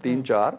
3-4,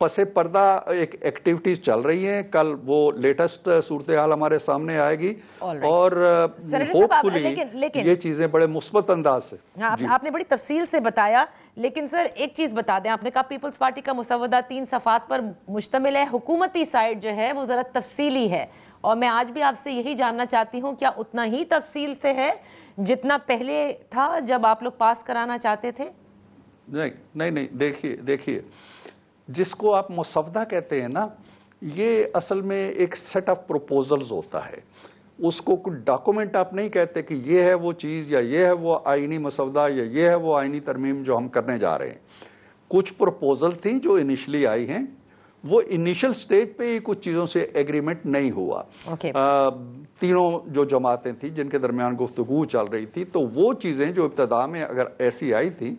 پس پردہ ایک ایکٹیویٹیز چل رہی ہیں. کل وہ لیٹسٹ صورتحال ہمارے سامنے آئے گی اور ہوپفلی یہ چیزیں بڑے مثبت انداز سے. آپ نے بڑی تفصیل سے بتایا, لیکن سر ایک چیز بتا دیں, آپ نے کہا پیپلز پارٹی کا مسودہ 3 صفحات پر مشتمل ہے, حکومتی سائٹ جو ہے وہ ذرا تفصیلی ہے, اور میں آج بھی آپ سے یہی جاننا چاہتی ہوں کیا اتنا ہی تفصیل سے ہے جتنا پہلے تھا جب آپ لوگ پاس کرانا چاہتے تھے؟ نہیں, دیکھیے جس کو آپ مسودہ کہتے ہیں نا, یہ اصل میں ایک سیٹ آف پروپوزلز ہوتا ہے. اس کو کوئی ڈاکومنٹ آپ نہیں کہتے کہ یہ ہے وہ چیز یا یہ ہے وہ آئینی مسودہ یا یہ ہے وہ آئینی ترمیم جو ہم کرنے جا رہے ہیں. کچھ پروپوزل تھیں جو انیشلی آئی ہیں, وہ انیشل سٹیج پہ ہی کچھ چیزوں سے ایگریمنٹ نہیں ہوا. تینوں جو جماعتیں تھیں جن کے درمیان گفتگو چل رہی تھی, تو وہ چیزیں جو ابتدا میں اگر ایسی آئی تھی,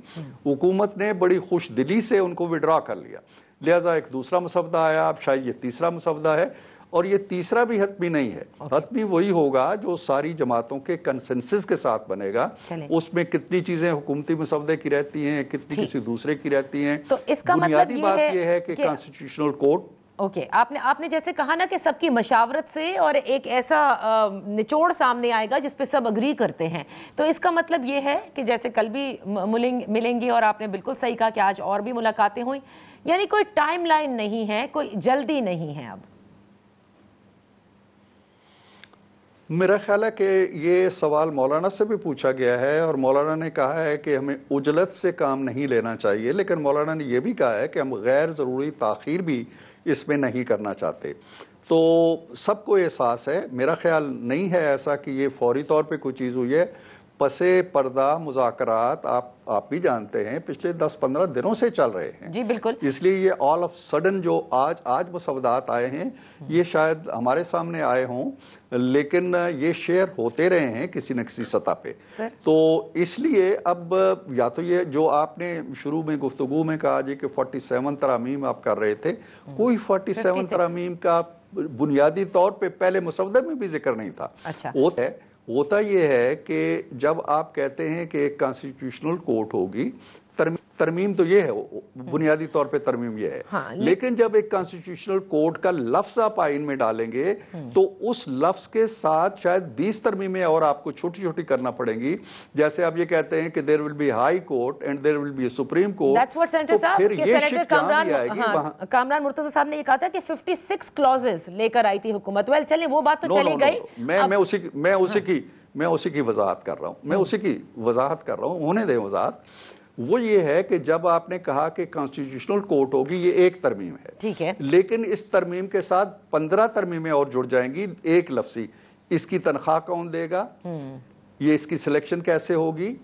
حکومت نے بڑی خوش دلی سے ان کو وڈرا کر لیا. لہٰذا ایک دوسرا مسودہ آیا, اب شاید یہ تیسرا مسودہ ہے, اور یہ تیسرا بھی حتمی نہیں ہے. حتمی وہی ہوگا جو ساری جماعتوں کے کنسنسس کے ساتھ بنے گا. اس میں کتنی چیزیں حکومتی مسودے کی رہتی ہیں, کتنی کسی دوسرے کی رہتی ہیں. تو اس کا بنیادی بات یہ ہے کہ کانسٹیٹیوشنل کوڈ آپ نے جیسے کہا نا کہ سب کی مشاورت سے اور ایک ایسا نچوڑ سامنے آئے گا جس پہ سب اگری کرتے ہیں, تو اس کا مطلب یہ ہے کہ جیسے کل بھی ملیں گے, اور آپ نے بالکل صحیح کہا کہ آج اور بھی ملاقاتیں ہوئیں, یعنی کوئی ٹائم لائن نہیں ہے, کوئی جلدی نہیں ہے. اب میرا خیال ہے کہ یہ سوال مولانا سے بھی پوچھا گیا ہے, اور مولانا نے کہا ہے کہ ہمیں عجلت سے کام نہیں لینا چاہیے, لیکن مولانا نے یہ بھی کہا ہے کہ ہم غیر ضروری تاخیر بھی اس میں نہیں کرنا چاہتے. تو سب کو احساس ہے, میرا خیال نہیں ہے ایسا کہ یہ فوری طور پہ کوئی چیز ہوئی ہے. پس پردہ مذاکرات آپ بھی جانتے ہیں پچھلے 10-15 دنوں سے چل رہے ہیں. جی بالکل. اس لیے یہ آل آف سڈن جو آج مسودات آئے ہیں, یہ شاید ہمارے سامنے آئے ہوں, لیکن یہ شیئر ہوتے رہے ہیں کسی نہ کسی سطح پہ. تو اس لیے اب یا تو یہ جو آپ نے شروع میں گفتگو میں کہا جی کہ 47 ترامیم آپ کر رہے تھے, کوئی 47 ترامیم کا بنیادی طور پہ پہلے مسودے میں بھی ذکر نہیں تھا. ہوتا یہ ہے کہ جب آپ کہتے ہیں کہ ایک کانسٹیٹیوشنل کورٹ ہوگی, ترمیم تو یہ ہے, بنیادی طور پہ ترمیم یہ ہے, لیکن جب ایک کانسٹیٹیوشنل کورٹ کا لفظ آپ آئین میں ڈالیں گے تو اس لفظ کے ساتھ شاید 20 ترمیمیں اور آپ کو چھوٹی چھوٹی کرنا پڑیں گی. جیسے آپ یہ کہتے ہیں کہ there will be high court and there will be supreme court, تو پھر یہ شک جہاں بھی آئے گی وہاں. کامران مرتضی صاحب نے یہ کہا تھا کہ 56 کلوزز لے کر آئی تھی حکومت. ویل چلیں وہ بات تو چلی گئی. میں اسی کی وضاحت کر رہا ہوں, ہونے دیں وضاحت. وہ یہ ہے کہ جب آپ نے کہا کہ کانسٹیٹیوشنل کورٹ ہوگی, یہ ایک ترمیم ہے, ٹھیک ہے, لیکن اس ترمیم کے ساتھ 15 ترمیمیں اور جڑ جائیں گی ایک لفظی. اس کی تنخواہ کون دے گا, یہ اس کی سلیکشن کیسے ہوگی,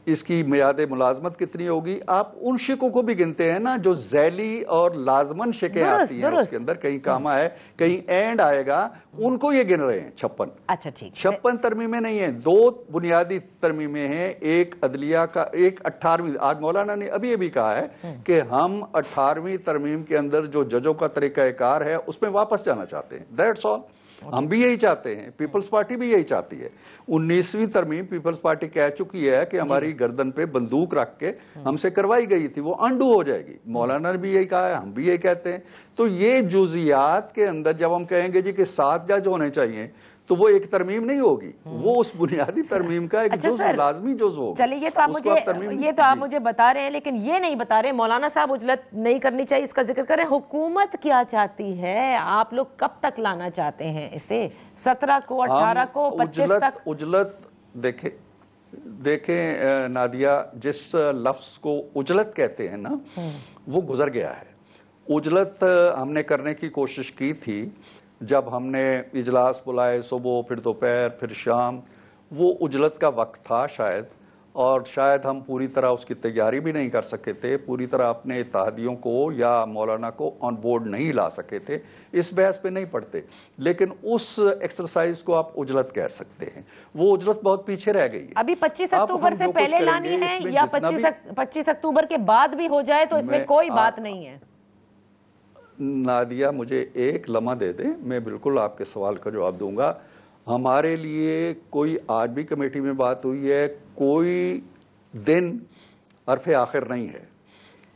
اس کی میعاد ملازمت کتنی ہوگی. آپ ان شکوں کو بھی گنتے ہیں نا جو ذیلی اور لازمن شکیں آتی ہیں اس کے اندر, کہیں کاما ہے کہیں اینڈ آئے گا, ان کو یہ گن رہے ہیں 56. اچھا ٹھیک, 56 ترمیمیں نہیں ہیں, 2 بنیادی ترمیمیں ہیں, ایک عدلیہ کا, ایک 18ویں. آج مولانا نے ابھی کہا ہے کہ ہم 18ویں ترمیم کے اندر جو ججوں کا طریقہ کار ہے اس میں واپس جانا چاہتے ہیں. That's all. ہم بھی یہی چاہتے ہیں, پیپلز پارٹی بھی یہی چاہتی ہے. 19ویں ترمیم پیپلز پارٹی کہہ چکی ہے کہ ہماری گردن پہ بندوق رکھ کے ہم سے کروائی گئی تھی, وہ انڈو ہو جائے گی. مولانا نے بھی یہی کہا ہے, ہم بھی یہی کہتے ہیں. تو یہ جزیات کے اندر جب ہم کہیں گے جی کہ 7 جج ہونے چاہیے, تو وہ ایک ترمیم نہیں ہوگی, وہ اس بنیادی ترمیم کا ایک جز لازمی جز ہوگا. چلیے یہ تو آپ مجھے بتا رہے ہیں, لیکن یہ نہیں بتا رہے مولانا صاحب اجلت نہیں کرنی چاہیے, اس کا ذکر کریں. حکومت کیا چاہتی ہے, آپ لوگ کب تک لانا چاہتے ہیں اسے, 17 کو, 18 کو, 25 تک؟ اجلت دیکھیں نادیہ, جس لفظ کو اجلت کہتے ہیں نا, وہ گزر گیا ہے. اجلت ہم نے کرنے کی کوشش کی تھی جب ہم نے اجلاس بلائے, صبح پھر دوپہر پھر شام. وہ اجلت کا وقت تھا شاید, اور شاید ہم پوری طرح اس کی تیاری بھی نہیں کر سکے تھے, پوری طرح اپنے اتحادیوں کو یا مولانا کو آن بورڈ نہیں لا سکے تھے. اس بحث پہ نہیں پڑتے, لیکن اس ایکسرسائز کو آپ اجلت کہہ سکتے ہیں. وہ اجلت بہت پیچھے رہ گئی ہے. ابھی 25 اکتوبر سے پہلے لانی ہے یا 25 اکتوبر کے بعد بھی ہو جائے تو اس میں کوئی بات نہیں ہے. نادیہ مجھے ایک لمحہ دے دیں, میں بالکل آپ کے سوال کا جواب دوں گا. ہمارے لیے کوئی, آج بھی کمیٹی میں بات ہوئی ہے, کوئی دن حرف آخر نہیں ہے,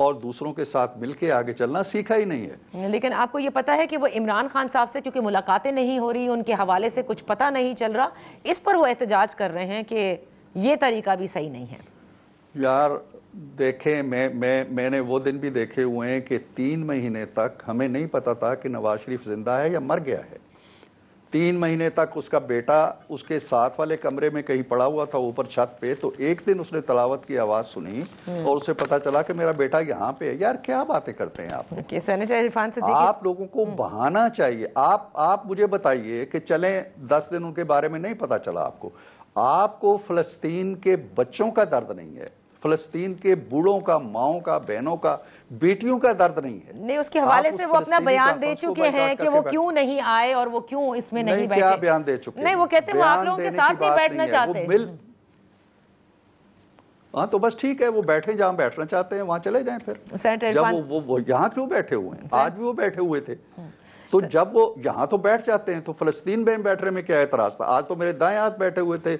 اور دوسروں کے ساتھ مل کے آگے چلنا سیکھا ہی نہیں ہے. لیکن آپ کو یہ پتا ہے کہ وہ عمران خان صاحب سے کیونکہ ملاقاتیں نہیں ہو رہی، ان کے حوالے سے کچھ پتہ نہیں چل رہا، اس پر وہ احتجاج کر رہے ہیں کہ یہ طریقہ بھی صحیح نہیں ہے. یار دیکھیں، میں نے وہ دن بھی دیکھے ہوئے ہیں کہ 3 مہینے تک ہمیں نہیں پتا تھا کہ نواز شریف زندہ ہے یا مر گیا ہے. 3 مہینے تک اس کا بیٹا اس کے ساتھ والے کمرے میں کہیں پڑا ہوا تھا اوپر چھت پہ، تو ایک دن اس نے تلاوت کی آواز سنی اور اسے پتا چلا کہ میرا بیٹا یہاں پہ ہے. یار کیا باتیں کرتے ہیں آپ لوگ؟ سینیٹر عرفان صدیقی، آپ لوگوں کو بہانا چاہیے. آپ مجھے بتائیے کہ چلیں 10 دن ان کے بارے میں نہیں پتا چلا آپ کو فلسطین کے بچوں کا درد نہیں ہے، فلسطین کے بوڑھوں کا، ماؤں کا، بہنوں کا، بیٹیوں کا درد نہیں ہے. نہیں، اس کے حوالے سے وہ اپنا بیان دے چکے ہیں کہ وہ کیوں نہیں آئے اور وہ کیوں اس میں نہیں بیٹھے. کیا بیان دے چکے؟ نہیں، وہ کہتے ہیں وہ آپ لوگوں کے ساتھ نہیں بیٹھنا چاہتے. ہاں تو بس ٹھیک ہے، وہ بیٹھیں جہاں بیٹھنا چاہتے ہیں وہاں چلے جائیں. پھر جب وہ یہاں کیوں بیٹھے ہوئے ہیں؟ آج بھی وہ بیٹھے ہوئے تھے. تو جب وہ یہاں تو بیٹھ جاتے ہیں تو فلسطین میں بیٹھنے میں کیا اعتراض تھا؟ آج تو میرے دائیں ہاتھ بیٹھے ہوئے تھے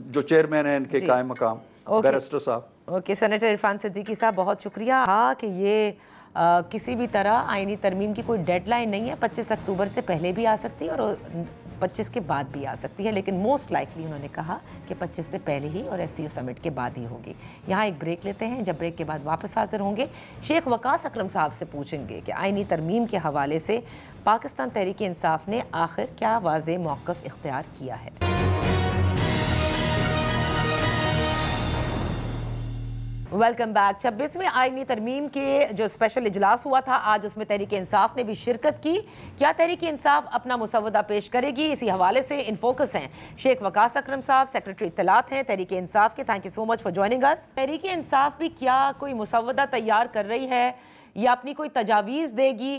جو چیئرمین ہیں ان کے قائم مقام، بیرسٹر صاحب. اوکے، سینیٹر عرفان صدیقی صاحب بہت شکریہ. ہاں کہ یہ کسی بھی طرح آئینی ترمیم کی کوئی ڈیڈ لائن نہیں ہے، 25 اکتوبر سے پہلے بھی آ سکتی ہے اور 25 کے بعد بھی آ سکتی ہے، لیکن موسٹ لائکلی انہوں نے کہا کہ 25 سے پہلے ہی اور SCO سمٹ کے بعد ہی ہوگی. یہاں ایک بریک لیتے ہیں، جب بریک کے بعد واپس حاضر ہوں گے شیخ وقاص اکرم صاحب سے پوچھیں گے کہ آئینی ترمیم کے حوالے سے پاکستان تحریک انصاف نے آخر کیا واضح موقف اختیار کیا ہے. Welcome back. 26ویں آئینی ترمیم کے جو اسپیشل اجلاس ہوا تھا آج، اس میں تحریک انصاف نے بھی شرکت کی. کیا تحریک انصاف اپنا مسودہ پیش کرے گی؟ اسی حوالے سے ان فوکس ہیں شیخ وقاص اکرم صاحب، سیکریٹری اطلاعات ہیں تحریک انصاف کے. Thank you so much for joining us. Tehreek Insaf بھی کیا کوئی مسودہ تیار کر رہی ہے یا اپنی کوئی تجاویز دے گی؟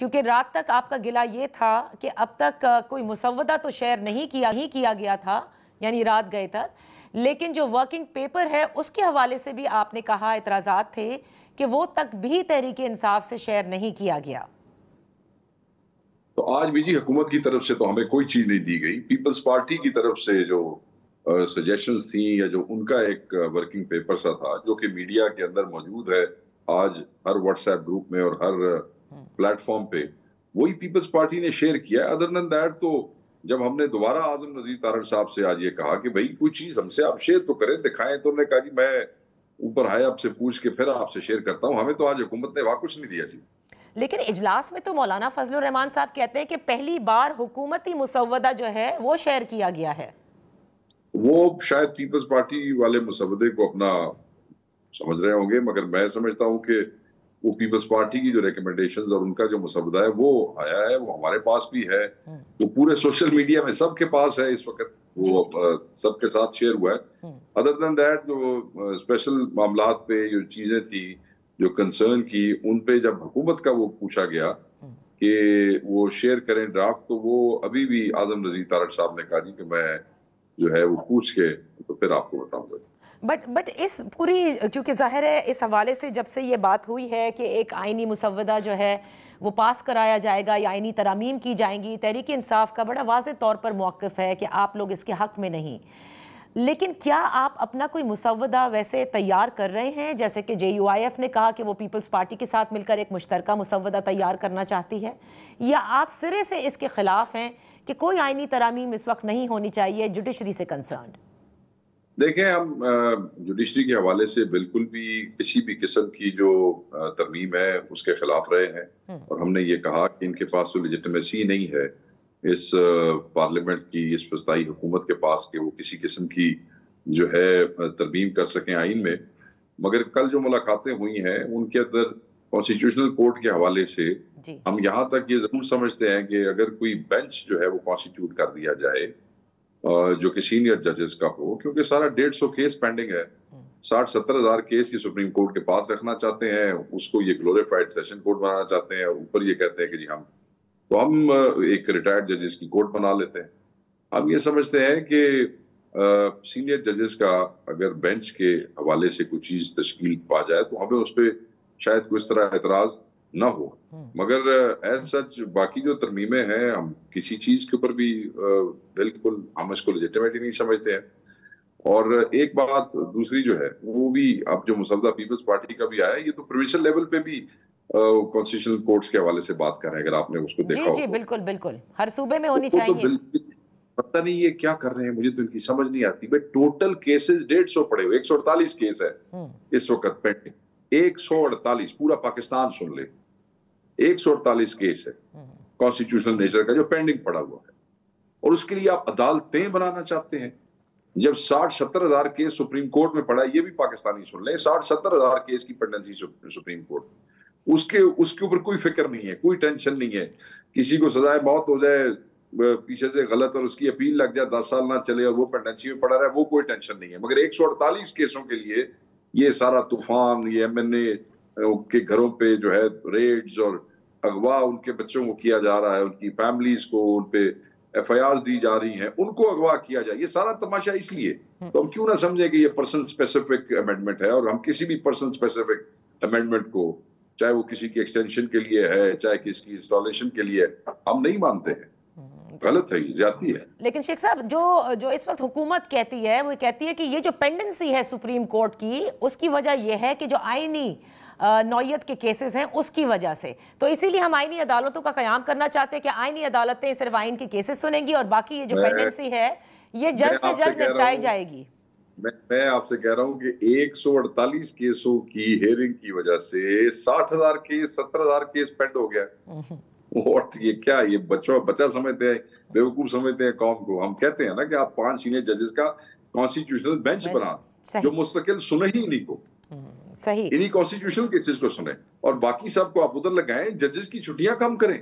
کیونکہ رات تک آپ کا گلہ یہ تھا کہ اب تک کوئی مسودہ تو شیئر نہیں کیا گیا تھا، یعنی رات گئے تک، لیکن جو ورکنگ پیپر ہے اس کے حوالے سے بھی آپ نے کہا اعتراضات تھے کہ وہ تک بھی تحریک انصاف سے شیئر نہیں کیا گیا. تو آج بھی جی حکومت کی طرف سے تو ہمیں کوئی چیز نہیں دی گئی. پیپلز پارٹی کی طرف سے جو سجیشنز تھیں یا جو ان کا ایک ورکنگ پیپر سا تھا جو کہ میڈیا کے اندر موجود ہے آج ہر واٹس ایپ گروپ میں اور ہر پلیٹ فارم پہ، وہی پیپلز پارٹی نے شیئر کیا. ادر دین دیٹ تو جب ہم نے دوبارہ اعظم نذیر طارق صاحب سے آج یہ کہا کہ بھائی کوئی چیز ہم سے آپ شیئر تو کریں، دکھائیں، تو انہوں نے کہا جی میں اوپر ہائی آپ سے پوچھ کے پھر آپ سے شیئر کرتا ہوں. ہمیں تو آج حکومت نے واقعی نہیں دیا جی. لیکن اجلاس میں تو مولانا فضل الرحمان صاحب کہتے ہیں کہ پہلی بار حکومتی مسودہ جو ہے وہ شیئر کیا گیا ہے. وہ شاید پیپلز پارٹی والے مسودے کو اپنا سمجھ رہے ہوں گے، مگر میں سمجھتا ہوں کہ وہ پیپلز پارٹی کی جو ریکمنڈیشنز اور ان کا جو مسودہ ہے وہ آیا ہے، وہ ہمارے پاس بھی ہے، وہ پورے سوشل میڈیا میں سب کے پاس ہے اس وقت، وہ سب کے ساتھ شیئر ہوا ہے. ادر دین دیٹ جو اسپیشل معاملات پہ جو چیزیں تھی جو کنسرن کی، ان پہ جب حکومت کا وہ پوچھا گیا کہ وہ شیئر کریں ڈرافٹ، تو وہ ابھی بھی اعظم نذیر طارق صاحب نے کہا جی کہ میں جو ہے وہ پوچھ کے تو پھر آپ کو بتاؤں گا. بٹ اس پوری، کیونکہ ظاہر ہے اس حوالے سے جب سے یہ بات ہوئی ہے کہ ایک آئینی مسودہ جو ہے وہ پاس کرایا جائے گا یا آئینی ترامیم کی جائیں گی، تحریک انصاف کا بڑا واضح طور پر موقف ہے کہ آپ لوگ اس کے حق میں نہیں. لیکن کیا آپ اپنا کوئی مسودہ ویسے تیار کر رہے ہیں، جیسے کہ JUIF نے کہا کہ وہ پیپلز پارٹی کے ساتھ مل کر ایک مشترکہ مسودہ تیار کرنا چاہتی ہے، یا آپ سرے سے اس کے خلاف ہیں کہ کوئی آئینی ترامیم اس وقت نہیں ہونی چاہیے جوڈیشری سے کنسرنڈ؟ دیکھیں، ہم جوڈیشری کے حوالے سے بالکل بھی کسی بھی قسم کی جو ترمیم ہے اس کے خلاف رہے ہیں، اور ہم نے یہ کہا کہ ان کے پاس تو لیجیٹمیسی نہیں ہے اس پارلیمنٹ کی، اس وسطائی حکومت کے پاس کہ وہ کسی قسم کی جو ہے ترمیم کر سکیں آئین میں. مگر کل جو ملاقاتیں ہوئی ہیں ان کے اندر کانسٹیٹیوشنل کورٹ کے حوالے سے ہم یہاں تک یہ ضرور سمجھتے ہیں کہ اگر کوئی بینچ جو ہے وہ کانسٹیٹیوٹ کر دیا جائے جو کہ سینئر ججز کا ہو، کیونکہ سارا 150 کیس پینڈنگ ہے، 60-70 ہزار کیس یہ سپریم کورٹ کے پاس رکھنا چاہتے ہیں، اس کو یہ گلوریفائڈ سیشن کورٹ بنانا چاہتے ہیں، اور اوپر یہ کہتے ہیں کہ جی ہم ایک ریٹائرڈ ججز کی کورٹ بنا لیتے ہیں. ہم یہ سمجھتے ہیں کہ سینئر ججز کا اگر بینچ کے حوالے سے کوئی چیز تشکیل پا جائے تو ہمیں اس پہ شاید کوئی اس طرح اعتراض نہ ہو. مگر ایز سچ باقی جو ترمیمیں ہیں، ہم کسی چیز کے اوپر بھی بالکل ہم اس کو لیجیٹمیٹ نہیں سمجھتے ہیں. اور ایک بات دوسری جو ہے وہ بھی اب جو مسودہ پیپلز پارٹی کا بھی آیا ہے، یہ تو پروونشل لیول پہ بھی کانسٹیٹیوشنل کورٹس کے حوالے سے بات کر رہے ہیں، اگر آپ نے اس کو دیکھا ہو جی بالکل بالکل، ہر صوبے میں ہونی تو چاہیے. بالکل پتہ نہیں یہ کیا کر رہے ہیں، مجھے تو ان کی سمجھ نہیں آتی. بھائی ٹوٹل کیسز 150 پڑے ہوئے، 148 کیس ہے اس وقت پینڈنگ. 148 پورا پاکستان سن لے، 148 کیس ہے کانسٹیٹیوشنل نیچر کا جو پینڈنگ پڑا ہوا ہے، اور اس کے لیے آپ عدالتیں بنانا چاہتے ہیں. جب 60-70 ہزار کیس سپریم کورٹ میں پڑا ہے، یہ بھی پاکستانی سن لیں، 60-70 ہزار کیس کی پینڈنسی سپریم کورٹ، اس کے اوپر کوئی فکر نہیں ہے، کوئی ٹینشن نہیں ہے. کسی کو سزائے موت ہو جائے پیچھے سے غلط اور اس کی اپیل لگ جائے 10 سال نہ چلے اور وہ پینڈنسی میں پڑا رہا ہے، وہ کوئی ٹینشن نہیں ہے. مگر 148 کیسوں کے لیے یہ سارا طوفان، یہ ایم این اے کے گھروں پہ جو ہے ریڈز اور اغوا ان کے بچوں کو کیا جا رہا ہے، ان کی فیملیز کو ان پہ ایف آئی آرز دی جا رہی ہیں، ان کو اغوا کیا جائے، یہ سارا تماشا اس لیے. تو ہم کیوں نہ سمجھیں کہ یہ پرسن اسپیسیفک امینڈمنٹ ہے، اور ہم کسی بھی پرسن اسپیسیفک امینڈمنٹ کو، چاہے وہ کسی کی ایکسٹینشن کے لیے ہے، چاہے کسی کی انسٹالیشن کے لیے، ہم نہیں مانتے ہیں. غلط ہے، یہ زیادتی ہے. لیکن شیخ صاحب جو اس وقت حکومت کہتی ہے وہ کہتی ہے کہ یہ جو پینڈنسی ہے سپریم کورٹ کی، اس کی وجہ یہ ہے کہ جو آئینی نوعیت کے کیسز ہیں اس کی وجہ سے، تو اسی لیے ہم آئینی عدالتوں کا قیام کرنا چاہتے ہیں کہ آئینی عدالتیں صرف آئین کے کیسز سنیں گی اور باقی یہ جو پینڈنسی ہے یہ جلد سے جلد نپٹائی جائے گی. میں آپ سے کہہ رہا ہوں کہ 148 کیسوں کی ہیئرنگ کی وجہ سے 60,000 کیس 70,000 کیس پینڈ ہو گیا. یہ کیا، یہ بچہ سمجھتے ہیں، بیوقوف سمجھتے ہیں قوم کو. ہم کہتے ہیں نا کہ آپ 5 سینئر ججز کا کانسٹیٹیوشنل بینچ بنا جو مستقل سنے ہی انہی کو، صحیح انہی کانسٹیٹیوشنل کیسز کو سنیں، اور باقی سب کو آپ ادھر لگائیں، ججز کی چھٹیاں کم کریں،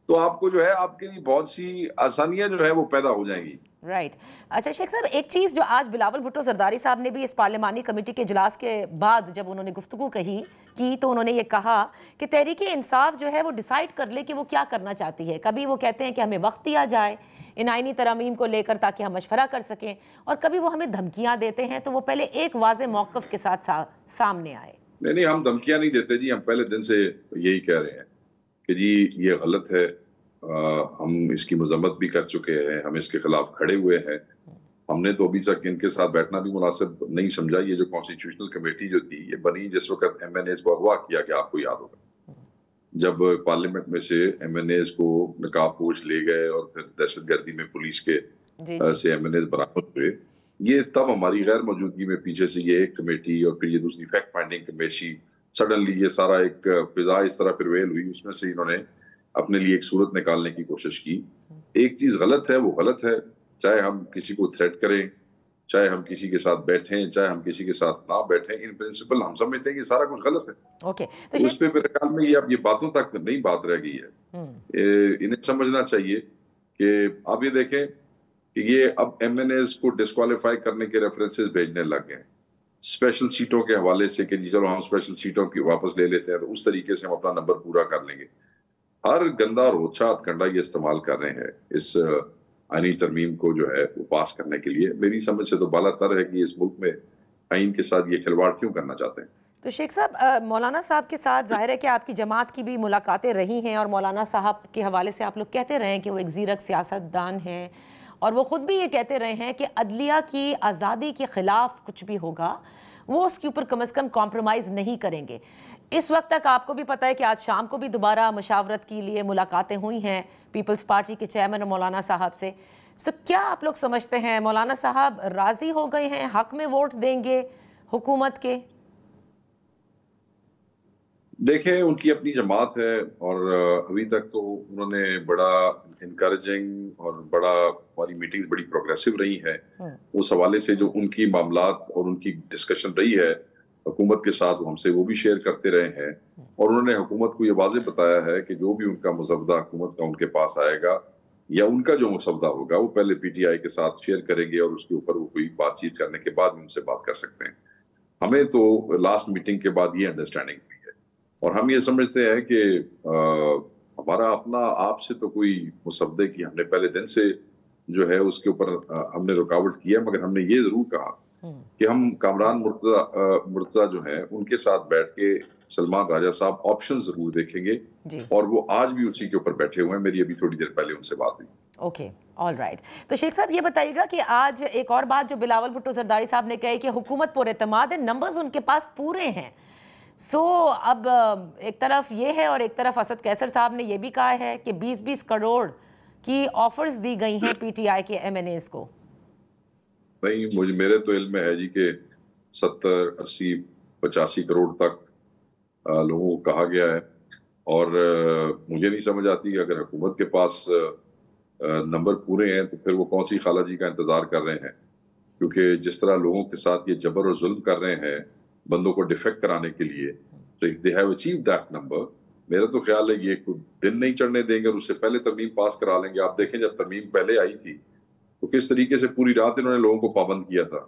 تو آپ کو جو ہے آپ کے لیے بہت سی آسانیاں جو ہے وہ پیدا ہو جائیں گی. رائٹ. اچھا شیخ صاحب، ایک چیز جو آج بلاول بھٹو زرداری صاحب نے بھی اس پارلیمانی کمیٹی کے اجلاس کے بعد جب انہوں نے گفتگو کی تو انہوں نے یہ کہا کہ تحریک انصاف جو ہے وہ ڈیسائیڈ کر لے کہ وہ کیا کرنا چاہتی ہے. کبھی وہ کہتے ہیں کہ ہمیں وقت دیا جائے ان آئینی ترامیم کو لے کر تاکہ ہم مشورہ کر سکیں، اور کبھی وہ ہمیں دھمکیاں دیتے ہیں، تو وہ پہلے ایک واضح موقف کے ساتھ سامنے آئے. نہیں، ہم دھمکیاں نہیں دیتے جی، ہم پہلے دن سے یہی کہہ رہے ہیں کہ جی یہ غلط ہے، ہم اس کی مذمت بھی کر چکے ہیں، ہم اس کے خلاف کھڑے ہوئے ہیں. ہم نے تو ابھی تک ان کے ساتھ بیٹھنا بھی مناسب نہیں سمجھا. یہ جو کانسٹیٹیوشنل کمیٹی جو تھی یہ بنی جس وقت ایم این ایز کو اغوا کیا گیا، آپ کو یاد ہوگا، جب پارلیمنٹ میں سے ایم این ایز کو نقاب پوش لے گئے اور پھر دہشت گردی میں پولیس کے سے ایم این ایز برآمد ہوئے. یہ تب ہماری غیر موجودگی میں پیچھے سے یہ ایک کمیٹی اور پھر یہ دوسری فیکٹ فائنڈنگ کمیٹی، سڈنلی یہ سارا ایک فضا اس طرح پرویل ہوئی، اس میں سے انہوں نے اپنے لیے ایک صورت نکالنے کی کوشش کی. ایک چیز غلط ہے وہ غلط ہے، چاہے ہم کسی کو تھریٹ کریں، چاہے ہم کسی کے ساتھ بیٹھیں، چاہے ہم کسی کے ساتھ نہ بیٹھیں، ان پرنسپل ہم سمجھتے ہیں کہ سارا کچھ غلط ہے. اس پہ میرے خیال میں اب یہ باتوں تک نہیں بات رہ گئی ہے. انہیں سمجھنا چاہیے کہ آپ یہ دیکھیں کہ یہ اب ایم این ایز کو ڈسکوالیفائی کرنے کے ریفرنسز بھیجنے لگ گئے اسپیشل سیٹوں کے حوالے سے کہ جی چلو ہم اسپیشل سیٹوں کی واپس لے لیتے ہیں تو اس طریقے سے ہم اپنا نمبر پورا کر لیں گے. ہر گندا اور اوچھا ہتھکنڈا یہ استعمال کر رہے ہیں اس آئینی ترمیم کو جو ہے وہ پاس کرنے کے لیے. میری سمجھ سے تو بالا تر ہے کہ اس ملک میں آئین کے ساتھ یہ کھلواڑ کیوں کرنا چاہتے ہیں. تو شیخ صاحب، مولانا صاحب کے ساتھ ظاہر ہے کہ آپ کی جماعت کی بھی ملاقاتیں رہی ہیں، اور مولانا صاحب کے حوالے سے آپ لوگ کہتے رہے ہیں کہ وہ ایک زیرک سیاست دان ہیں، اور وہ خود بھی یہ کہتے رہے ہیں کہ عدلیہ کی آزادی کے خلاف کچھ بھی ہوگا وہ اس کے اوپر کم از کم کمپرومائز نہیں کریں گے. اس وقت تک آپ کو بھی پتہ ہے کہ آج شام کو بھی دوبارہ مشاورت کے لیے ملاقاتیں ہوئی ہیں پیپلز پارٹی کے چیئرمین مولانا صاحب سے. کیا آپ لوگ سمجھتے ہیں مولانا صاحب راضی ہو گئے ہیں، حق میں ووٹ دیں گے حکومت کے؟ دیکھیں ان کی اپنی جماعت ہے، اور ابھی تک تو انہوں نے بڑا انکریجنگ اور بڑا ہماری میٹنگ بڑی پروگریسو رہی ہے. اس حوالے سے جو ان کی معاملات اور ان کی ڈسکشن رہی ہے حکومت کے ساتھ ہم سے وہ بھی شیئر کرتے رہے ہیں، اور انہوں نے حکومت کو یہ واضح بتایا ہے کہ جو بھی ان کا مسودہ حکومت کا ان کے پاس آئے گا یا ان کا جو مسودہ ہوگا وہ پہلے پی ٹی آئی کے ساتھ شیئر کریں گے، اور اس کے اوپر وہ کوئی بات چیت کرنے کے بعد ان سے بات کر سکتے ہیں. ہمیں تو لاسٹ میٹنگ کے بعد یہ انڈرسٹینڈنگ ہوئی ہے، اور ہم یہ سمجھتے ہیں کہ ہمارا اپنا آپ سے تو کوئی مسودے کی ہم نے پہلے دن سے جو ہے اس کے اوپر ہم نے رکاوٹ کیا، مگر ہم نے یہ ضرور کہا کہ ہم کامران مرتضیٰ جو ہیں ان کے ساتھ بیٹھ کے سلمان راجہ صاحب آپشن ضرور دیکھیں گے، اور وہ آج بھی اسی کے اوپر بیٹھے ہوئے ہیں. میری ابھی تھوڑی دیر پہلے ان سے بات ہوئی. Okay all right. تو شیخ صاحب یہ بتائیے گا کہ آج ایک اور بات جو بلاول بھٹو زرداری صاحب نے کہی کہ حکومت پر اعتماد ہے, نمبرز ان کے پاس پورے ہیں. سو اب ایک طرف یہ ہے اور ایک طرف اسد قیصر صاحب نے یہ بھی کہا ہے کہ 20-20 کروڑ کی آفرز دی گئی ہیں پی ٹی آئی کے ایم این ایز کو. نہیں, میرے تو علم میں ہے جی کہ 70, 80, 85 کروڑ تک لوگوں کو کہا گیا ہے, اور مجھے نہیں سمجھ آتی کہ اگر حکومت کے پاس نمبر پورے ہیں تو پھر وہ کون سی خالہ جی کا انتظار کر رہے ہیں, کیونکہ جس طرح لوگوں کے ساتھ یہ جبر اور ظلم کر رہے ہیں بندوں کو ڈیفیکٹ کرانے کے لیے, تو if they have achieved that number, میرا تو خیال ہے یہ کوئی دن نہیں چڑھنے دیں گے اور اس سے پہلے ترمیم پاس کرا لیں گے. آپ دیکھیں جب ترمیم پہلے آئی تھی تو کس طریقے سے پوری رات انہوں نے لوگوں کو پابند کیا تھا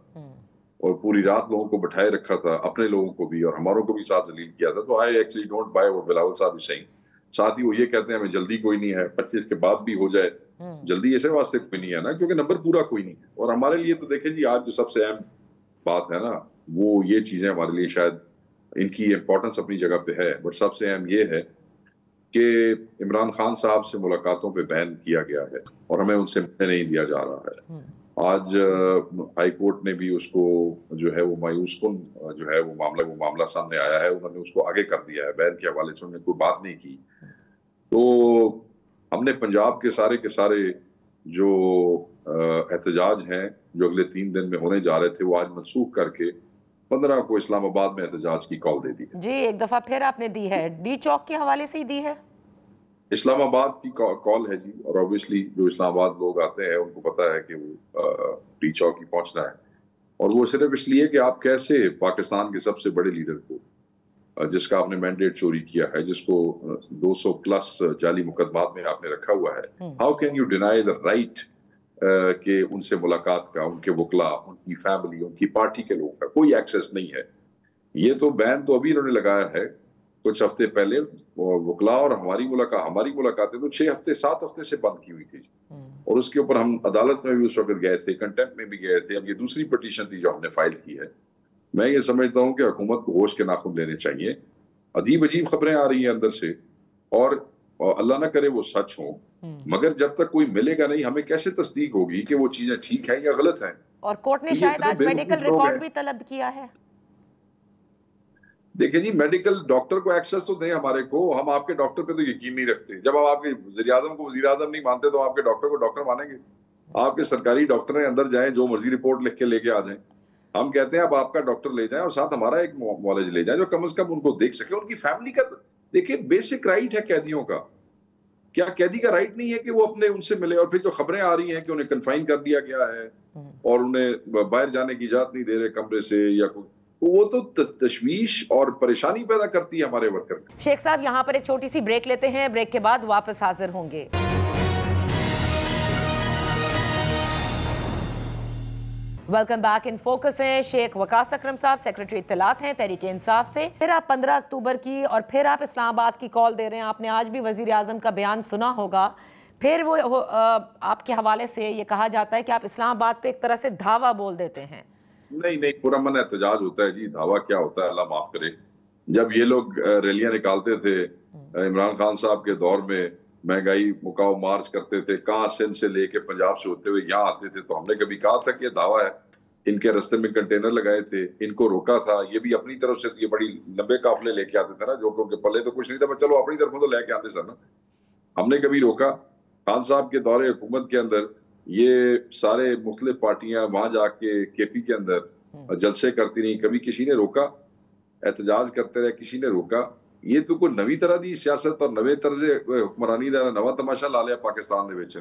اور پوری رات لوگوں کو بٹھائے رکھا تھا, اپنے لوگوں کو بھی اور ہماروں کو بھی ساتھ ذلیل کیا تھا. تو I actually don't buy what Bilawal صاحب بھی صحیح. ساتھ ہی وہ یہ کہتے ہیں ہمیں جلدی کوئی نہیں ہے, 25 کے بعد بھی ہو جائے, جلدی ایسے واسطے کوئی نہیں ہے نا, کیونکہ نمبر پورا کوئی نہیں ہے. اور ہمارے لیے تو دیکھیں جی آج جو سب سے اہم بات ہے نا وہ یہ چیزیں ہمارے لیے شاید ان کی امپورٹنس اپنی جگہ پہ ہے, بٹ سب سے اہم یہ ہے کہ عمران خان صاحب سے ملاقاتوں پہ بین کیا گیا ہے اور ہمیں ان سے ملنے نہیں دیا جا رہا ہے. آج ہائی کورٹ نے بھی اس کو جو ہے وہ مایوس کن جو ہے وہ معاملہ سامنے آیا ہے, انہوں نے اس کو آگے کر دیا ہے. بین کے حوالے سے انہوں نے کوئی بات نہیں کی. تو ہم نے پنجاب کے سارے جو احتجاج ہیں جو اگلے 3 دن میں ہونے جا رہے تھے وہ آج منسوخ کر کے 15 کو اسلام آباد میں احتجاج کی کال دے دی. جی ایک دفعہ پھر آپ نے دی ہے, ڈی چوک کے حوالے سے ہی دی ہے. اسلام آباد کی کال ہے جی, اور obviously جو اسلام آباد لوگ آتے ہیں ان کو پتا ہے کہ وہ ڈی چوک ہی پہنچنا ہے, اور وہ صرف اس لیے کہ آپ کیسے پاکستان کے سب سے بڑے لیڈر کو جس کا آپ نے مینڈیٹ چوری کیا ہے, جس کو 200+ جعلی مقدمات میں آپ نے رکھا ہوا ہے, how can you deny the right کہ ان سے ملاقات کا, ان کے وکلاء, ان کی فیملی, ان کی پارٹی کے لوگوں کا کوئی ایکسیس نہیں ہے. یہ تو بین تو ابھی انہوں نے لگایا ہے کچھ ہفتے پہلے, وکلاء اور ہماری ملاقاتیں تو 6 ہفتے 7 ہفتے سے بند کی ہوئی تھی, اور اس کے اوپر ہم عدالت میں بھی اس وقت گئے تھے, کنٹیمپٹ میں بھی گئے تھے. اب یہ دوسری پٹیشن تھی جو ہم نے فائل کی ہے. میں یہ سمجھتا ہوں کہ حکومت کو ہوش کے ناخن لینے چاہیے. عجیب خبریں آ رہی ہیں اندر سے, اور اللہ نہ کرے وہ سچ ہوں, مگر جب تک کوئی ملے گا نہیں ہمیں کیسے تصدیق ہوگی کہ وہ چیزیں ٹھیک ہیں یا غلط ہیں. اور کورٹ نے شاید آج میڈیکل ریکارڈ بھی طلب کیا ہے. دیکھیں جی میڈیکل ڈاکٹر کو ایکسس تو دیں ہمارے کو, ہم آپ کے ڈاکٹر پہ تو یقین نہیں رکھتے. جب آپ کے وزیر اعظم کو وزیر اعظم نہیں مانتے تو آپ کے ڈاکٹر کو ڈاکٹر مانیں گے؟ آپ کے سرکاری ڈاکٹر ہیں, اندر جائیں جو مرضی رپورٹ لکھ کے لے کے آ جائیں. ہم کہتے ہیں اب آپ کا ڈاکٹر لے جائیں اور ساتھ ہمارا ایک معالج لے جائیں جو کم از کم ان کو دیکھ سکے. ان کی فیملی کا دیکھیں بیسک رائٹ ہے قیدیوں کا, کیا قیدی کا رائٹ نہیں ہے کہ وہ اپنے ان سے ملے؟ اور پھر جو خبریں آ رہی ہیں کہ انہیں کنفائن کر دیا گیا ہے اور انہیں باہر جانے کی اجازت نہیں دے رہے کمرے سے یا کوئی, وہ تو تشویش اور پریشانی پیدا کرتی ہے ہمارے ورکر. شیخ صاحب یہاں پر ایک چھوٹی سی بریک لیتے ہیں, بریک کے بعد واپس حاضر ہوں گے. Welcome back. ان فوکس ہیں شیخ وقاص اکرم صاحب, سیکریٹری اطلاعات ہیں تحریک انصاف سے. پھر آپ 15 اکتوبر کی اور پھر آپ اسلام آباد کی کال دے رہے ہیں. آپ نے آج بھی وزیر اعظم کا بیان سنا ہوگا. پھر وہ آپ کے حوالے سے یہ کہا جاتا ہے کہ آپ اسلام آباد پہ ایک طرح سے دھاوا بول دیتے ہیں. نہیں پرامن احتجاج ہوتا ہے جی, دھاوا کیا ہوتا ہے اللہ معاف کرے. جب یہ لوگ ریلیاں نکالتے تھے عمران خان صاحب کے دور میں, مہنگائی مکاؤ مارچ کرتے تھے, کہاں سندھ سے لے کے پنجاب سے ہوتے ہوئے یہاں آتے تھے, تو ہم نے کبھی کہا تھا کہ یہ دعویٰ ہے؟ ان کے رستے میں کنٹینر لگائے تھے, ان کو روکا تھا. یہ بھی اپنی طرف سے یہ بڑی لمبے قافلے لے کے آتے تھے نا, جو کہ ان کے پلے تو کچھ نہیں تھا, چلو اپنی طرف تو لے کے آتے سر نا. ہم نے کبھی روکا؟ خان صاحب کے دور حکومت کے اندر یہ سارے مختلف پارٹیاں وہاں جا کے پی کے اندر جلسے کرتی رہی, کبھی کسی نے روکا؟ احتجاج کرتے رہے, کسی نے روکا؟ یہ تو کوئی نوی طرح دی سیاست اور نوے طرز حکمرانی دا نواں تماشا لا لیا پاکستان دے وچ.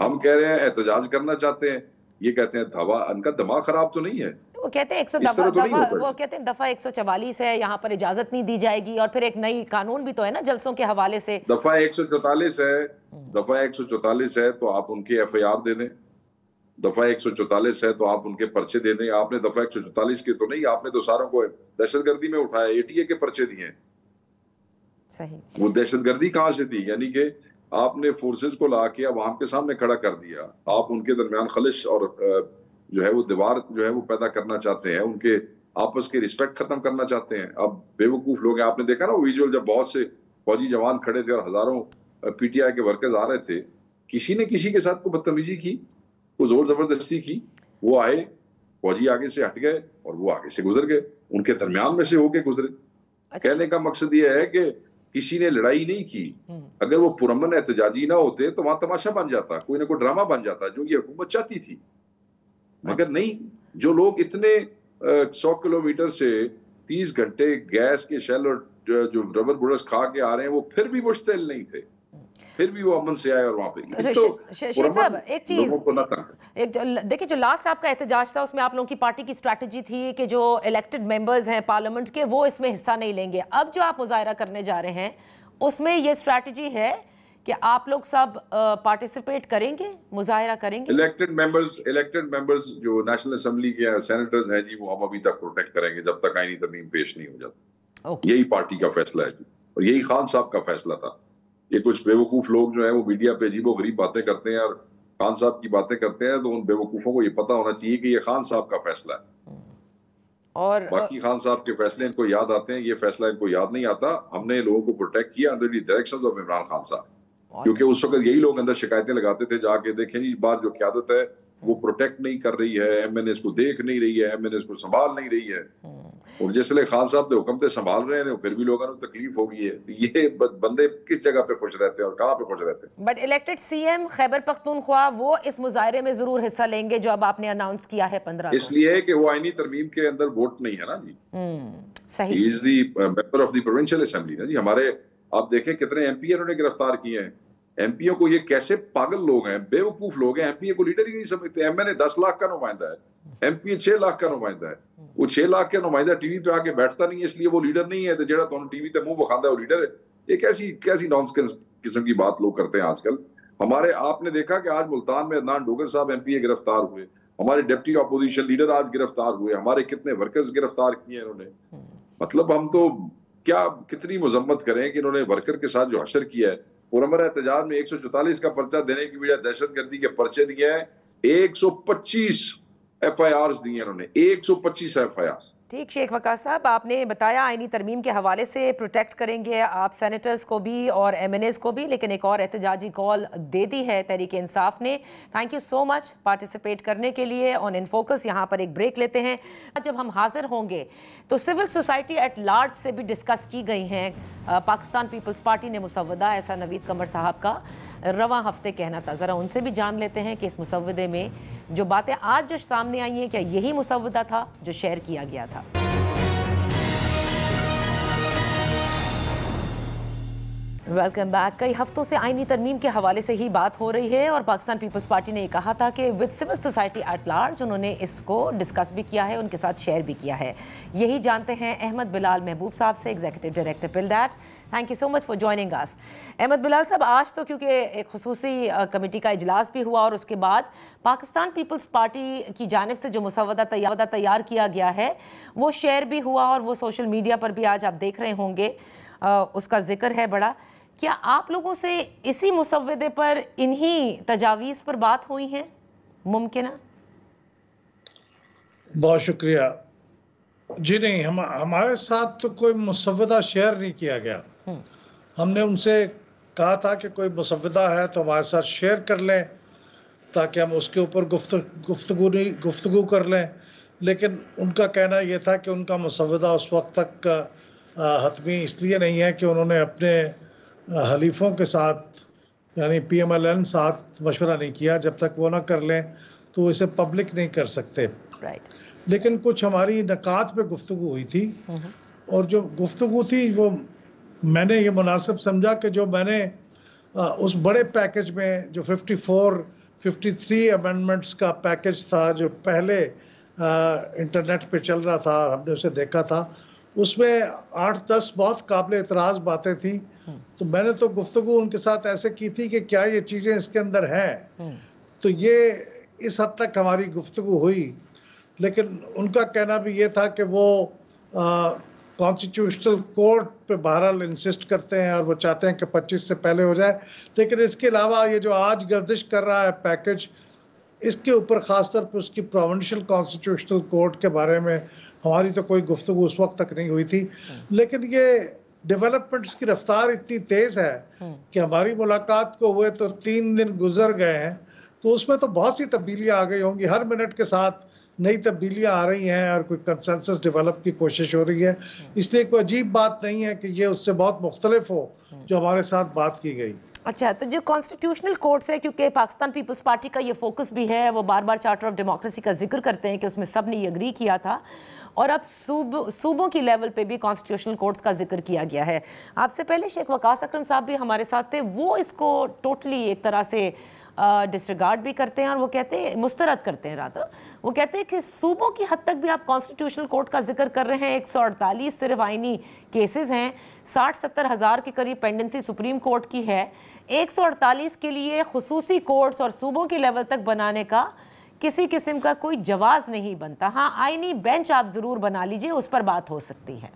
ہم کہہ رہے ہیں احتجاج کرنا چاہتے ہیں, یہ کہتے ہیں دھاوا. ان کا دماغ خراب تو نہیں ہے. وہ کہتے ہیں دفعہ 144 ہے, یہاں پر اجازت نہیں دی جائے گی, اور پھر ایک نئی قانون بھی تو ہے نا جلسوں کے حوالے سے. دفعہ 144 ہے تو آپ ان کے ایف آئی آر دے دیں. دفعہ 144 ہے تو آپ ان کے پرچے دے دیں. آپ نے دفعہ 144 کے تو نہیں, آپ نے تو ساروں کو دہشت گردی میں اٹھایا, ATA کے پرچے دیے ہیں. صحیح. وہ دہشت گردی کہاں سے تھی؟ یعنی کہ آپ نے فورسز کو لا کے عوام کے سامنے کھڑا کر دیا. آپ ان کے درمیان خلش اور جو ہے وہ دیوار جو ہے وہ پیدا کرنا چاہتے ہیں, ان کے آپس کے رسپیکٹ ختم کرنا چاہتے ہیں. اب بے وقوف لوگ ہیں. آپ نے دیکھا نا ویژول جب بہت سے فوجی جوان کھڑے تھے اور ہزاروں PTI کے ورکرز آ رہے تھے, کسی نے کسی کے ساتھ کوئی بدتمیزی کی, کوئی زور زبردستی کی, وہ آئے, فوجی آگے سے ہٹ گئے اور وہ آگے سے گزر گئے, ان کے درمیان میں سے ہو کے گزرے. کہنے کا مقصد یہ ہے کہ کسی نے لڑائی نہیں کی. اگر وہ پرامن احتجاجی نہ ہوتے تو وہاں تماشا بن جاتا, کوئی نہ کوئی ڈرامہ بن جاتا جو یہ حکومت چاہتی تھی. مگر نہیں, جو لوگ اتنے 100 کلومیٹر سے 30 گھنٹے گیس کے شیل اور جو ربر بلٹس کھا کے آ رہے ہیں, وہ پھر بھی مشتعل نہیں تھے, پھر بھی وہ امن سے آئے اور وہاں پہ. شیخ صاحب ایک چیز دیکھیں, جو لاسٹ آپ کا احتجاج تھا اس میں آپ لوگوں کی پارٹی کی اسٹریٹجی تھی کہ جو الیکٹڈ ممبرز ہیں پارلیمنٹ کے وہ اس میں حصہ نہیں لیں گے. اب جو آپ مظاہرہ کرنے جا رہے ہیں اس میں یہ اسٹریٹجی ہے کہ آپ لوگ سب پارٹیسپیٹ کریں گے, مظاہرہ کریں گے؟ الیکٹڈ ممبرز جو نیشنل اسمبلی کے سینیٹرز ہیں جی, وہ ہم ابھی تک پروٹیکٹ کریں گے جب تک آئینی ترمیم پیش نہیں ہو جاتا. یہی پارٹی کا فیصلہ ہے جی, اور یہی خان صاحب کا فیصلہ تھا. یہ کچھ بے وقوف لوگ جو ہیں وہ میڈیا پہ عجیب و غریب باتیں کرتے ہیں اور خان صاحب کی باتیں کرتے ہیں, تو ان بے وقوفوں کو یہ پتا ہونا چاہیے کہ یہ خان صاحب کا فیصلہ ہے. اور باقی خان صاحب کے فیصلے ان کو یاد آتے ہیں, یہ فیصلہ ان کو یاد نہیں آتا. ہم نے لوگوں کو پروٹیکٹ کیا under the directions of Imran Khan صاحب, کیونکہ اس وقت یہی لوگ اندر شکایتیں لگاتے تھے جا کے, دیکھیں جی بات جو قیادت ہے وہ پروٹیکٹ نہیں کر رہی ہے, ایم این ایس کو دیکھ نہیں رہی ہے, ایم این ایس کو سنبھال نہیں رہی ہے. اور جس لئے خان صاحب نے حکم تے سنبھال رہے ہیں, پھر بھی لوگوں نے تکلیف ہوگی ہے. یہ بندے کس جگہ پہ خوش رہتے ہیں اور کہاں پہ خوش رہتے ہیں؟ But elected C M Khyber Pakhtunkhwa وہ اس مظاہرے میں ضرور حصہ لیں گے جو اب آپ نے اناؤنس کیا ہے 15 کو. اس لیے کہ وہ آئینی ترمیم کے اندر ووٹ نہیں ہے نا جی. صحیح. He is the member of the provincial assembly نا جی. ہمارے آپ دیکھیں کتنے ایم پی انہوں نے گرفتار کیے ہیں. ایم پی او کو یہ کیسے پاگل لوگ ہیں, بے وقوف لوگ ہیں, ایم پی اے کو لیڈر ہی نہیں سمجھتے. ایم این اے 10 لاکھ کا نمائندہ ہے, ایم پی اے 6 لاکھ کا نمائندہ ہے. وہ 6 لاکھ کے نمائندہ ٹی وی پہ آ کے بیٹھتا نہیں ہے, اس لیے وہ لیڈر نہیں ہے. تو جڑا تو ٹی وی تے منہ بخاندا ہے وہ لیڈر ہے. یہ کیسی نانسنس قسم کی بات لوگ کرتے ہیں آج کل. ہمارے آپ نے دیکھا کہ آج ملتان میں عدنان ڈوگر صاحب ایم پی اے گرفتار ہوئے, ہمارے ڈپٹی اپوزیشن لیڈر آج گرفتار ہوئے, ہمارے کتنے ورکرز گرفتار کیے انہوں نے. مطلب ہم تو کیا کتنی مذمت کریں کہ انہوں نے ورکر کے ساتھ جو حشر کیا ہے. پرامن احتجاج میں 144 کا پرچہ دینے کی بجائے دہشت گردی کے پرچے دیے ہیں. 125 ایف آئی آرز دیے انہوں نے, 125 ایف آئی آرز. ٹھیک شیخ وقاص صاحب, آپ نے بتایا آئینی ترمیم کے حوالے سے پروٹیکٹ کریں گے آپ سینیٹرز کو بھی اور ایم این ایز کو بھی, لیکن ایک اور احتجاجی کال دے دی ہے تحریک انصاف نے. Thank you so much participate کرنے کے لیے آن ان فوکس. یہاں پر ایک بریک لیتے ہیں. جب ہم حاضر ہوں گے تو سول سوسائٹی ایٹ لارج سے بھی ڈسکس کی گئی ہیں. پاکستان پیپلز پارٹی نے مسودہ, ایسا نوید قمر صاحب کا رواں ہفتے کہنا تھا. ذرا ان سے بھی جان لیتے ہیں کہ اس مسودے میں جو باتیں آج جو سامنے آئی ہیں, کیا یہی مسودہ تھا جو شیئر کیا گیا تھا؟ Welcome back. کئی ہفتوں سے آئینی ترمیم کے حوالے سے ہی بات ہو رہی ہے اور پاکستان پیپلز پارٹی نے یہ کہا تھا کہ with civil society at large انہوں نے اس کو ڈسکس بھی کیا ہے, ان کے ساتھ شیئر بھی کیا ہے. یہی جانتے ہیں احمد بلال محبوب صاحب سے, executive director PILDAT. Thank you so much for joining us. Ahmed Bilal صاحب, آج تو کیونکہ ایک خصوصی کمیٹی کا اجلاس بھی ہوا اور اس کے بعد پاکستان پیپلز پارٹی کی جانب سے جو مسودہ تیار کیا گیا ہے وہ شیئر بھی ہوا اور وہ سوشل میڈیا پر بھی آج آپ دیکھ رہے ہوں گے, اس کا ذکر ہے بڑا. کیا آپ لوگوں سے اسی مسودے پر انہی تجاویز پر بات ہوئی ہیں ممکنہ؟ بہت شکریہ. جی نہیں, ہمارے ساتھ تو کوئی مسودہ شیئر نہیں کیا گیا. ہم نے ان سے کہا تھا کہ کوئی مسودہ ہے تو ہمارے ساتھ شیئر کر لیں تاکہ ہم اس کے اوپر گفتگو کر لیں. لیکن ان کا کہنا یہ تھا کہ ان کا مسودہ اس وقت تک حتمی اس لیے نہیں ہے کہ انہوں نے اپنے حلیفوں کے ساتھ یعنی پی ایم ایل این ساتھ مشورہ نہیں کیا. جب تک وہ نہ کر لیں تو وہ اسے پبلک نہیں کر سکتے. لیکن کچھ ہماری نکات پہ گفتگو ہوئی تھی, اور جو گفتگو تھی وہ میں نے یہ مناسب سمجھا کہ جو میں نے اس بڑے پیکج میں جو 53 امینڈمنٹس کا پیکج تھا جو پہلے انٹرنیٹ پہ چل رہا تھا, ہم نے اسے دیکھا تھا, اس میں 8-10 بہت قابل اعتراض باتیں تھیں. تو میں نے تو گفتگو ان کے ساتھ ایسے کی تھی کہ کیا یہ چیزیں اس کے اندر ہیں. تو یہ اس حد تک ہماری گفتگو ہوئی. لیکن ان کا کہنا بھی یہ تھا کہ وہ کانسٹیٹیوشنل کورٹ پہ بہرحال انسسٹ کرتے ہیں اور وہ چاہتے ہیں کہ 25 سے پہلے ہو جائے. لیکن اس کے علاوہ یہ جو آج گردش کر رہا ہے پیکج, اس کے اوپر خاص طور پہ اس کی پروونشل کانسٹیٹیوشنل کورٹ کے بارے میں ہماری تو کوئی گفتگو اس وقت تک نہیں ہوئی تھی. لیکن یہ ڈیولپمنٹس کی رفتار اتنی تیز ہے کہ ہماری ملاقات کو ہوئے تو 3 دن گزر گئے ہیں، تو اس میں تو بہت سی تبدیلیاں آ گئی ہوں گی، ہر منٹ کے ساتھ نئی تبدیلیاں آ رہی ہیں اور کوئی کنسنسس ڈیولپ کی کوشش ہو رہی ہے، اس لیے کوئی عجیب بات نہیں ہے کہ یہ اس سے بہت مختلف ہو جو ہمارے ساتھ بات کی گئی۔ اچھا، تو جو کانسٹیٹیوشنل کورٹس ہے، کیونکہ پاکستان پیپلز پارٹی کا یہ فوکس بھی ہے، وہ بار بار چارٹر آف ڈیموکریسی کا ذکر کرتے ہیں کہ اس میں سب نے یہ اگری کیا تھا، اور اب صوبوں کی لیول پہ بھی کانسٹیٹیوشنل کورٹس کا ذکر کیا گیا ہے۔ آپ سے پہلے شیخ وقاص اکرم صاحب بھی ہمارے ساتھ تھے، وہ اس کو ٹوٹلی ایک طرح سے ڈسریگارڈ بھی کرتے ہیں، اور وہ کہتے ہیں، مسترد کرتے ہیں رات، وہ کہتے ہیں کہ صوبوں کی حد تک بھی آپ کانسٹیٹیوشنل کورٹ کا ذکر کر رہے ہیں، 148 صرف آئینی کیسز ہیں، 60-70 ہزار کے قریب پینڈنسی سپریم کورٹ کی ہے، 148 کے لیے خصوصی کورٹس اور صوبوں کی لیول تک بنانے کا کسی قسم کا کوئی جواز نہیں بنتا۔ ہاں، آئینی بینچ آپ ضرور بنا لیجئے، اس پر بات ہو سکتی ہے۔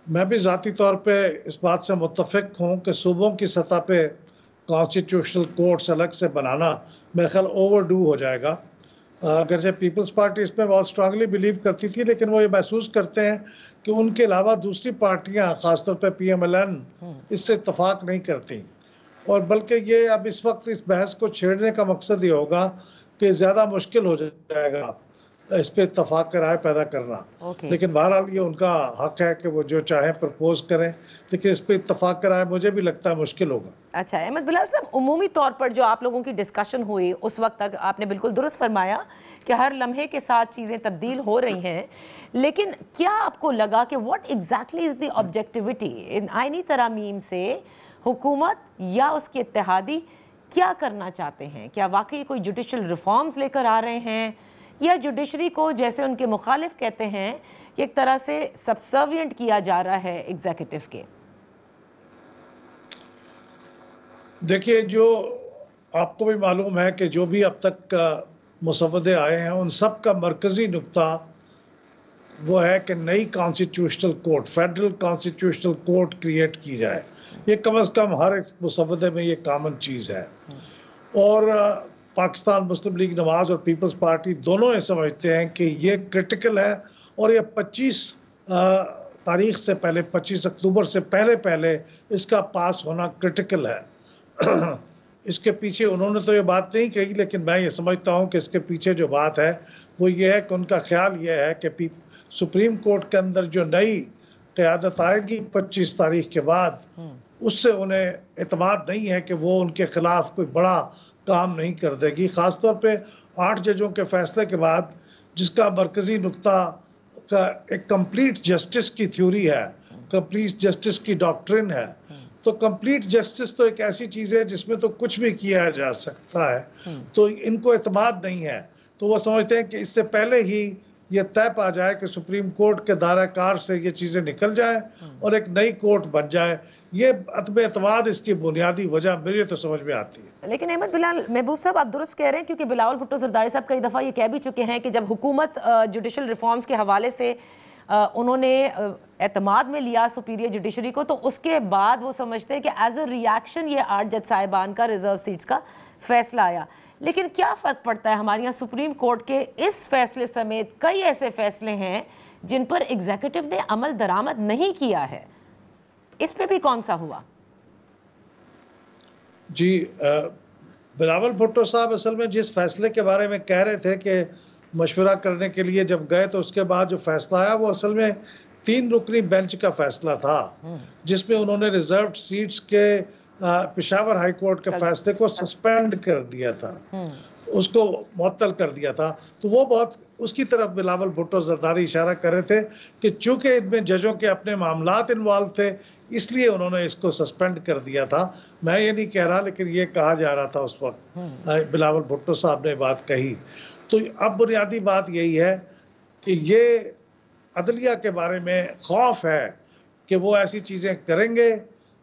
میں بھی ذاتی طور پہ اس بات سے متفق ہوں کہ صوبوں کی سطح پہ کانسٹیٹیوشنل کورٹس الگ سے بنانا میرے خیال اوور ڈو ہو جائے گا۔ اگرچہ پیپلز پارٹی اس میں بہت اسٹرانگلی بلیو کرتی تھی، لیکن وہ یہ محسوس کرتے ہیں کہ ان کے علاوہ دوسری پارٹیاں، خاص طور پہ پی ایم ایل این، اس سے اتفاق نہیں کرتی، اور بلکہ یہ اب اس وقت اس بحث کو چھیڑنے کا مقصد یہ ہوگا کہ زیادہ مشکل ہو جائے گا اس پہ اتفاق کا رائے پیدا کرنا۔ لیکن بہرحال یہ ان کا حق ہے کہ وہ جو چاہیں پرپوز کریں، لیکن اس پہ اتفاق کا رائے مجھے بھی لگتا ہے مشکل ہوگا۔ اچھا احمد بلال صاحب، عمومی طور پر جو آپ لوگوں کی ڈسکشن ہوئی اس وقت تک آپ نے بالکل درست فرمایا کہ ہر لمحے کے ساتھ چیزیں تبدیل ہو رہی ہیں، لیکن کیا آپ کو لگا کہ what exactly is the objectivity ان آئینی ترامیم سے حکومت یا اس کے اتحادی کیا کرنا چاہتے ہیں؟ کیا واقعی کوئی جوڈیشل ریفارمز لے کر آ رہے ہیں، یا جوڈیشری کو جیسے ان کے مخالف کہتے ہیں کہ ایک طرح سے سبسروینٹ کیا جا رہا ہے ایگزیکٹو کے؟ دیکھیے، جو آپ کو بھی معلوم ہے کہ جو بھی اب تک مسودے آئے ہیں ان سب کا مرکزی نقطہ وہ ہے کہ نئی constitutional court, federal constitutional court create کی جائے۔ یہ کم از کم ہر ایک مسودے میں یہ کامن چیز ہے، اور پاکستان مسلم لیگ نواز اور پیپلز پارٹی دونوں یہ سمجھتے ہیں کہ یہ کرٹیکل ہے، اور یہ 25 تاریخ سے پہلے، 25 اکتوبر سے پہلے اس کا پاس ہونا کرٹیکل ہے۔ اس کے پیچھے انہوں نے تو یہ بات نہیں کہی، لیکن میں یہ سمجھتا ہوں کہ اس کے پیچھے جو بات ہے وہ یہ ہے کہ ان کا خیال یہ ہے کہ سپریم کورٹ کے اندر جو نئی قیادت آئے گی 25 تاریخ کے بعد، اس سے انہیں اعتماد نہیں ہے کہ وہ ان کے خلاف کوئی بڑا کام نہیں کر دے گی، خاص طور پہ 8 ججوں کے فیصلے کے بعد، جس کا مرکزی نقطہ کا ایک کمپلیٹ جسٹس کی تھیوری ہے، کمپلیٹ جسٹس کی ڈاکٹرن ہے۔ تو کمپلیٹ جسٹس تو ایک ایسی چیز ہے جس میں تو کچھ بھی کیا جا سکتا ہے، تو ان کو اعتماد نہیں ہے، تو وہ سمجھتے ہیں کہ اس سے پہلے ہی یہ طے پا جائے کہ سپریم کورٹ کے دائرہ کار سے یہ چیزیں نکل جائیں اور ایک نئی کورٹ بن جائے۔ یہ عدم اعتماد اس کی بنیادی وجہ میرے تو سمجھ میں آتی ہے۔ لیکن احمد بلال، محبوب صاحب آپ درست کہہ رہے ہیں، کیونکہ بلاول بھٹو زرداری صاحب کئی دفعہ یہ کہہ بھی چکے ہیں کہ جب حکومت جوڈیشل ریفارمز کے حوالے سے انہوں نے اعتماد میں لیا سپیریئر جوڈیشری کو، تو اس کے بعد وہ سمجھتے ہیں کہ ایز اے ریاکشن یہ 8 جج صاحبان کا ریزرو سیٹس کا فیصلہ آیا۔ لیکن کیا فرق پڑتا ہے؟ ہمارے یہاں سپریم کورٹ کے اس فیصلے سمیت کئی ایسے فیصلے ہیں جن پر ایگزیکٹو نے عمل درآمد نہیں کیا ہے، اس پہ بھی کون سا ہوا؟ جی، بلاول بھٹو صاحب اصل میں جس فیصلے کے بارے میں کہہ رہے تھے کہ مشورہ کرنے کے لیے جب گئے، تو اس کے بعد جو فیصلہ آیا وہ اصل میں 3 رکنی بینچ کا فیصلہ تھا، جس میں انہوں نے ریزروڈ سیٹس کے پشاور ہائی کورٹ کے فیصلے کو سسپینڈ کر دیا تھا، اس کو معطل کر دیا تھا۔ تو وہ بہت اس کی طرف بلاول بھٹو زرداری اشارہ کر رہے تھے کہ چونکہ ان میں ججوں کے اپنے معاملات انوالو تھے، اس لیے انہوں نے اس کو سسپینڈ کر دیا تھا۔ میں یہ نہیں کہہ رہا، لیکن یہ کہا جا رہا تھا اس وقت، بلاول بھٹو صاحب نے بات کہی۔ تو اب بنیادی بات یہی ہے کہ یہ عدلیہ کے بارے میں خوف ہے کہ وہ ایسی چیزیں کریں گے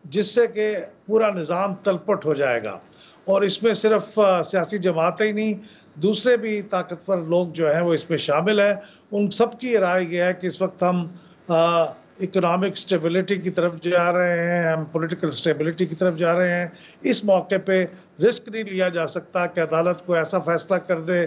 جس سے کہ پورا نظام تلپٹ ہو جائے گا، اور اس میں صرف سیاسی جماعتیں ہی نہیں، دوسرے بھی طاقتور لوگ جو ہیں وہ اس میں شامل ہیں۔ ان سب کی رائے یہ ہے کہ اس وقت ہم اکنامک سٹیبلٹی کی طرف جا رہے ہیں، ہم پولیٹیکل سٹیبلٹی کی طرف جا رہے ہیں۔ اس موقع پہ رسک نہیں لیا جا سکتا کہ عدالت کو ایسا فیصلہ کر دے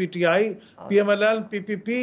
PTI, PMLN, PPP